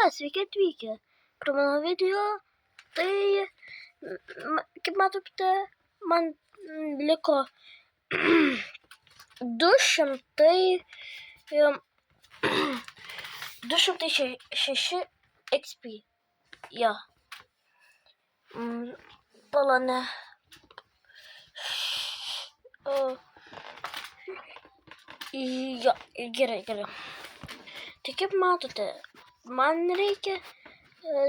Sveiki atvykę prie mano video. Tai, kaip matote, man liko 206 XP. Jo. Palane. Jo, gerai. Tai kaip matote, man reikia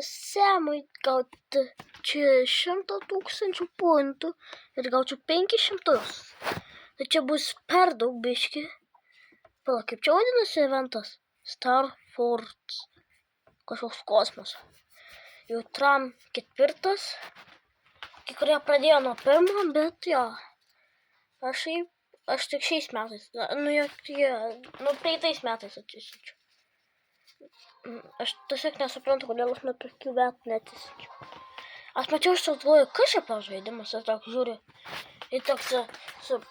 Semui gauti čia 100 000 puntų ir gaučiau 500. Tai čia bus per daug biški. Pala, kaip čia vadinasi eventas? Star Force. Kažkoks kosmosas. Jau tram 4. Kai kurie pradėjo nuo 1, bet jo. Aš tik šiais metais. Praeitais metais atsisiunčiu. Aš tiesiog nesuprantu, kodėl aš nuo 5 metų neatsisiunčiu. Aš mačiau, aš galvoju, kas čia per žaidimas, aš toks žiūriu. Ir toks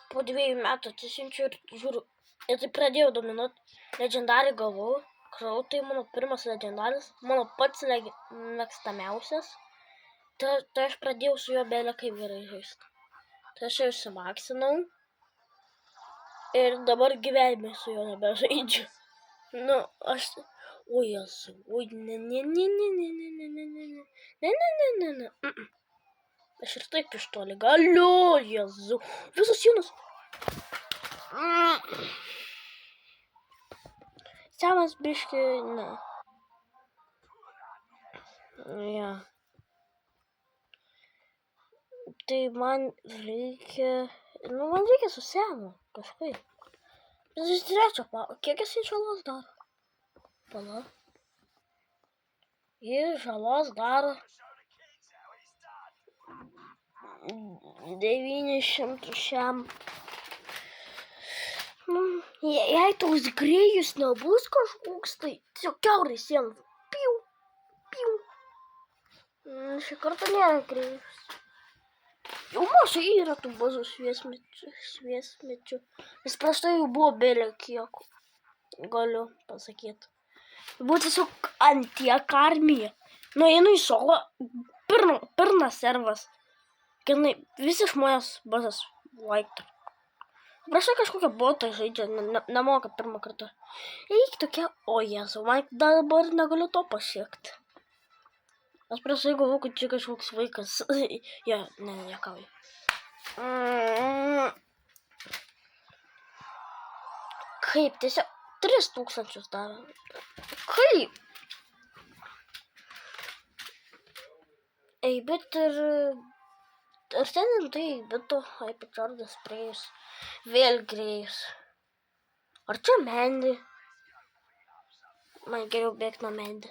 po 2 metų atsisiunčiu ir žiūriu. Ir tai pradėjau dominuoti. Legendary gavau. Tai mano pirmas legendaris. Mano pats mėgstamiausias. Tai aš pradėjau su juo belė kaip gerai žaisti. Tai aš jau išsimaksinau. Ir dabar gyvenime su juo nebežaidžiu. Aš... O Jezu, ne. Aš ir taip iš toli galiu, Jezu. Visos sienos. Semas biški, ne. Ja. Tai man reikia su Semu kažkaip. Bet iš trečio, kiek jisai žalos daro? Pala. Jis žalos daro 900 šiam. Jei toks grėjus nebus kažkoks, tai tiesiog kiaurai sienas. Piu. Šį kartą nėra grėjus. Jau mažai yra tų bazų šviesmečių. Nes prieš tai jau buvo belė kiek. Galiu pasakyti. Buvo tiesiog antiek armija. Einu į solo. Pirmas servas. Visi žmonės bazas laiktų. Prieš tai kažkokią botą žaidžia. Nemoka pirmą kartą. Eik tokia. O Jezu, man dabar negaliu to pasiekti. Aš prieš tai galvoju, kad čia kažkoks vaikas. Ja, nekauju. Kaip tiesiog 3000 davė. Kaip? Bet ir šiandien tai bito Hyperchardas praėjus. Vėl grėjus. Ar čia Mandy? Man geriau bėgti nuo Mandy.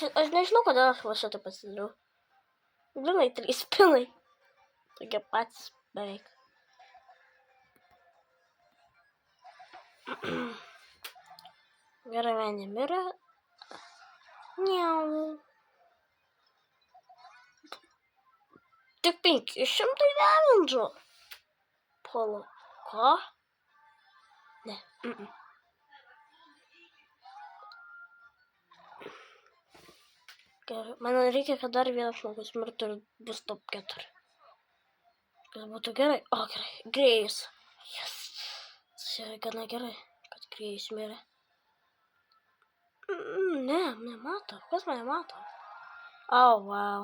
Aš nežinau, kodėl aš va šitą pasidariau. Grinai 3 spinai. Tokie patys beveik. Gerai, Mandy mirė. Niau. Tik 500 damage. Pala. Ką? Ne. Gerai. Man reikia, kad dar vienas žmogus mirtų ir bus top 4. Kad būtų gerai. O, gerai. Grėjus. Yes. Tai gana gerai, kad grėjus mirė. Ne, nemato. Kas mane mato? Oh, wow.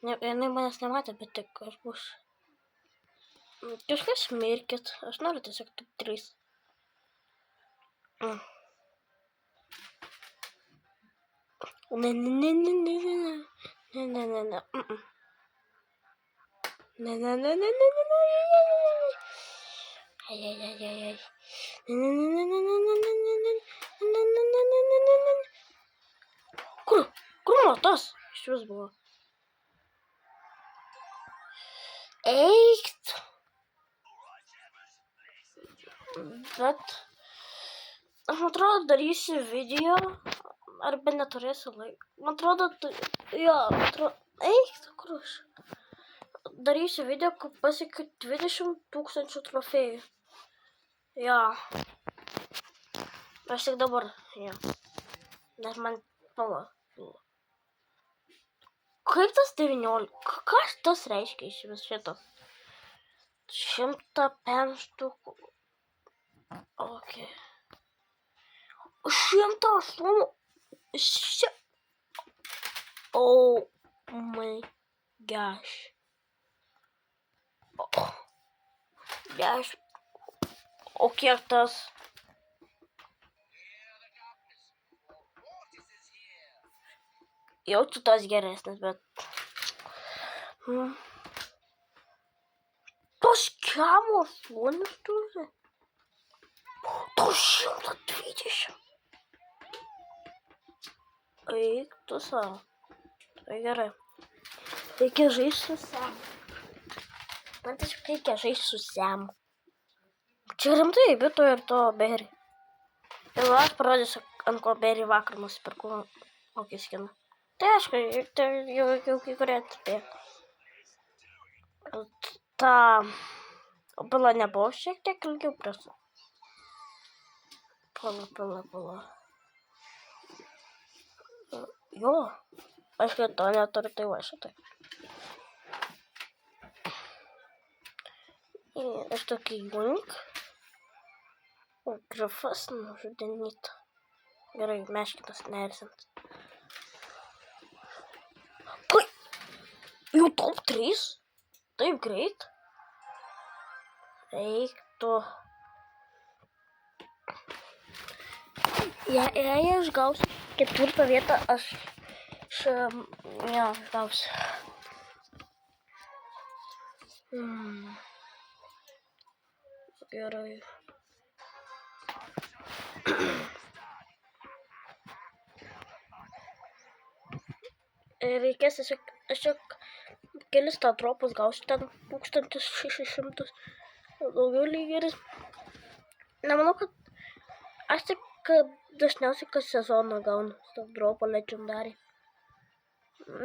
Jinai manęs nematė, bet tik aš bus. Kažkas mirkit. Aš noriu tiesiog top 3. Ne. Ai. Kur mano tas? Iš vis buvo. Eikt. Bet aš atrodo darysiu video. Arba neturėsiu laiko. Man atrodo, eikt, kur aš. Darysiu video, kad pasiekiu 20 000 trofėjų. Ja. Aš tik dabar, jo. Nes man pala. Kaip tas 19? Kas tas reiškia iš vis šitas? 100 penstukų. Ok. 108. Oh my gosh. Gosh. O kiek tas? Jaučiu tas geresnis, bet... Tos kiamo 8 turi. Tos 120. Eik tu savo. Tai gerai. Reikia žaisti su Semu. Man tiesiog reikia žaisti su Semu. Čia rimtai, Bito ir to Berry. Ir aš parodysiu, ant ko Berry vakar nusipirkau kokį skiną. Tai aišku, jau kai kurie atspėjo. Ta pala nebuvo šiek tiek ilgiau prasa. Pala. Jo, aišku, to neturiu, tai va šitai. Aš tokį Unique. O grafas nužudinyta. Gerai, meškinas neerzint. Kai? Jau top 3? Taip greit? Eik tu. Jei aš gausiu 4 vietą, aš gausiu. Gerai. Reikės tiesiog kelis tą dropus gausiu, ten 1600 daugiau lygeris. Nemanau, kad aš tik dažniausiai kas sezoną gaunu tą dropą legendary.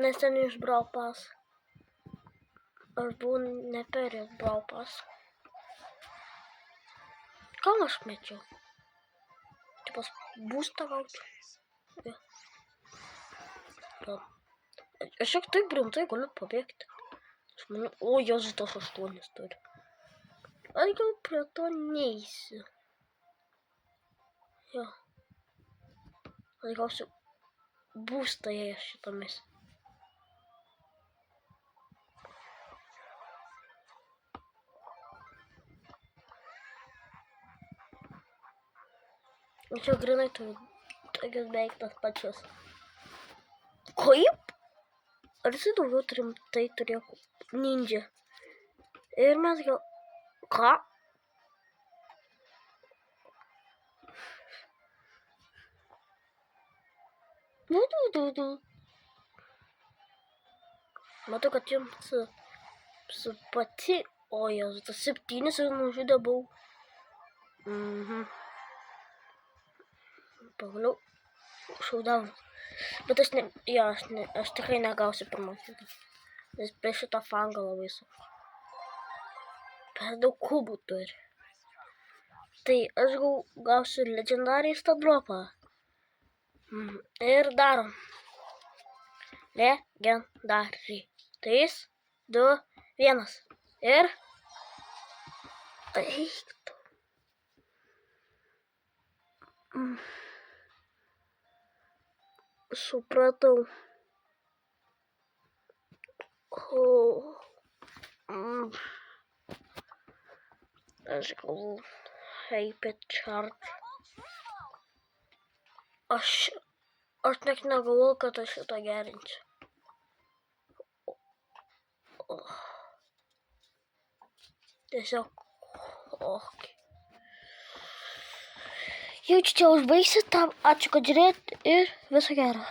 Nes ten iš Brawl Pass. Aš buvau neperėjęs Brawl Pass. Kam aš mečiau? Tipas boostą gaučiau. Ja. Aš šiek taip rimtai galiu pabėgti. O, Jėzus, tas 8 turi. Aš gal prie to neįsiu. Jo. Aš gausiu boostą jei šitomis. Čia grinai turiu tokius beveik tas pačias. Kaip? Ar jisai daugiau rimtai turėjo ninja? Ir mes gal... Ką? Matau, kad jums su pati... O, Jėzus, tas 7 ir nužudė buvau. Pagaliau šaudown. Bet aš tikrai negausiu pirmos vietos. Nes prie šito fangą labai sunku. Per daug kubų turi. Tai aš gausiu legendary tą dropą. Ir darom. Legendary. 3, 2, 1. Ir... Eik tu. Supratau. Aš gavau hyper charge. Aš net negalvoju, kad aš šitą gerinčiau. Tiesiog. Jau čia užbaigsiu tam. Ačiū, kad žiūrėjot ir viso gero.